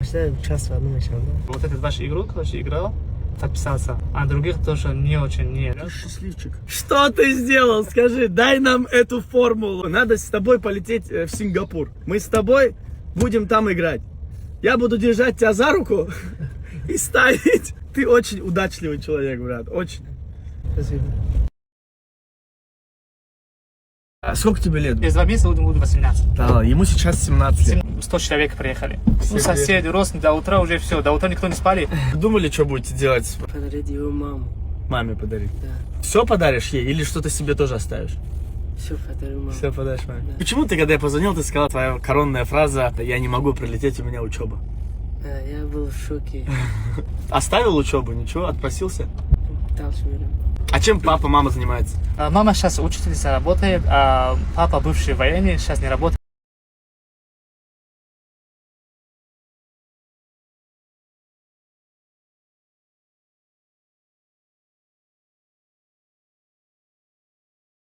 Все участвую в одном еще, да? Вот этот ваш игрок, короче, играл, подписался, а других тоже не очень не. Ты счастливчик. Что ты сделал? Скажи, дай нам эту формулу. Надо с тобой полететь в Сингапур. Мы с тобой будем там играть. Я буду держать тебя за руку и ставить. Ты очень удачливый человек, брат. Очень. Спасибо. А сколько тебе лет? Через 2 месяца буду 18. Да, ему сейчас 17 лет. 100 человек приехали. Ну, соседи, родственники, до утра уже все, до утра никто не спали. Думали, что будете делать? Подарить его маму. Маме подарить. Да. Все подаришь ей или что-то себе тоже оставишь? Все подарю маму. Все подаришь маме. Да. Почему ты, когда я позвонил, ты сказала твоя коронная фраза «Я не могу прилететь, у меня учеба». Да, я был в шоке. Оставил учебу, ничего, отпросился? Пытался меня. А чем папа, мама занимается? Мама сейчас учительница работает, а папа бывший военный, сейчас не работает.